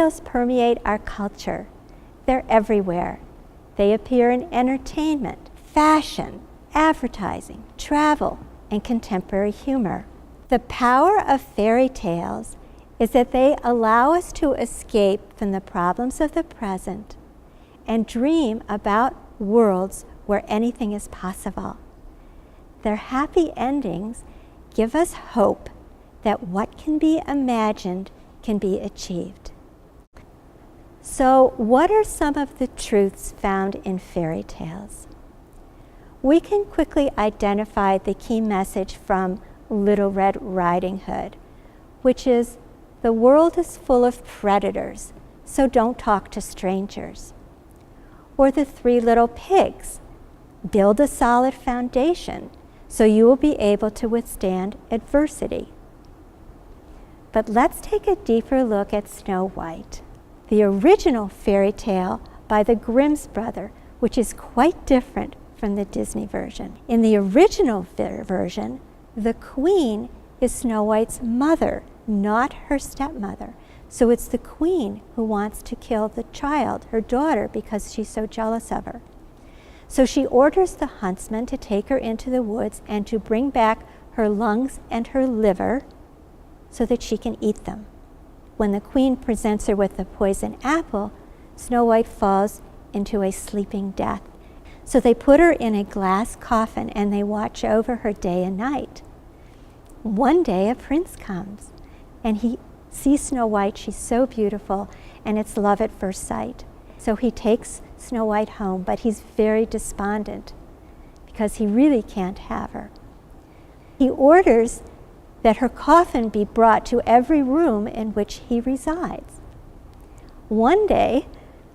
tales permeate our culture. They're everywhere. They appear in entertainment, fashion, advertising, travel, and contemporary humor. The power of fairy tales is that they allow us to escape from the problems of the present and dream about worlds where anything is possible. Their happy endings give us hope that what can be imagined can be achieved. So, what are some of the truths found in fairy tales? We can quickly identify the key message from Little Red Riding Hood, which is, the world is full of predators, so don't talk to strangers. Or the Three Little Pigs, build a solid foundation so you will be able to withstand adversity. But let's take a deeper look at Snow White, the original fairy tale by the Grimm's brother, which is quite different from the Disney version. In the original version, the queen is Snow White's mother, not her stepmother. So it's the queen who wants to kill the child, her daughter, because she's so jealous of her. So she orders the huntsman to take her into the woods and to bring back her lungs and her liver so that she can eat them. When the queen presents her with the poison apple, Snow White falls into a sleeping death. So they put her in a glass coffin and they watch over her day and night. One day a prince comes and he sees Snow White. She's so beautiful, and it's love at first sight. So he takes Snow White home, but he's very despondent because he really can't have her. He orders that her coffin be brought to every room in which he resides. One day,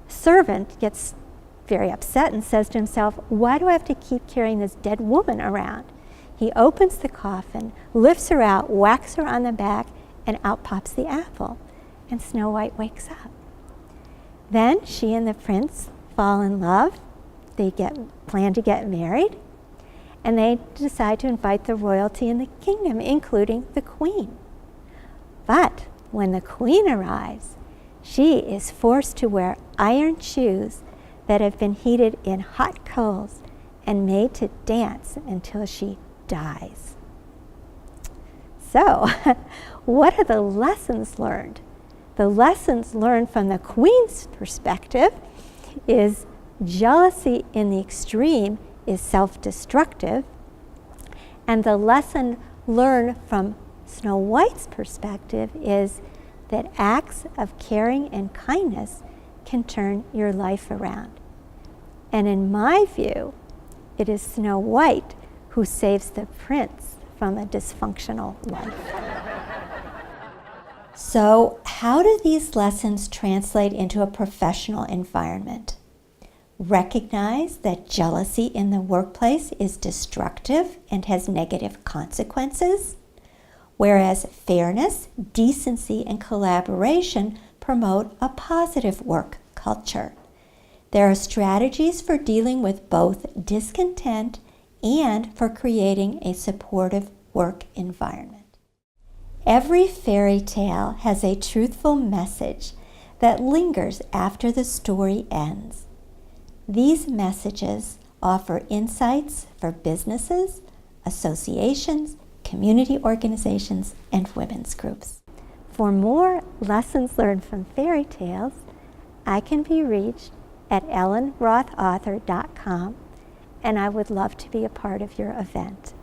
a servant gets very upset and says to himself, why do I have to keep carrying this dead woman around? He opens the coffin, lifts her out, whacks her on the back, and out pops the apple, and Snow White wakes up. Then she and the prince fall in love. They plan to get married, and they decide to invite the royalty in the kingdom, including the queen. But when the queen arrives, she is forced to wear iron shoes that have been heated in hot coals and made to dance until she dies. So, what are the lessons learned? The lessons learned from the queen's perspective is jealousy in the extreme is self-destructive, and the lesson learned from Snow White's perspective is that acts of caring and kindness can turn your life around. And in my view, it is Snow White who saves the prince from a dysfunctional life. So, how do these lessons translate into a professional environment? Recognize that jealousy in the workplace is destructive and has negative consequences, whereas fairness, decency, and collaboration promote a positive work culture. There are strategies for dealing with both discontent and for creating a supportive work environment. Every fairy tale has a truthful message that lingers after the story ends. These messages offer insights for businesses, associations, community organizations, and women's groups. For more lessons learned from fairy tales, I can be reached at ellenrothauthor.com, and I would love to be a part of your event.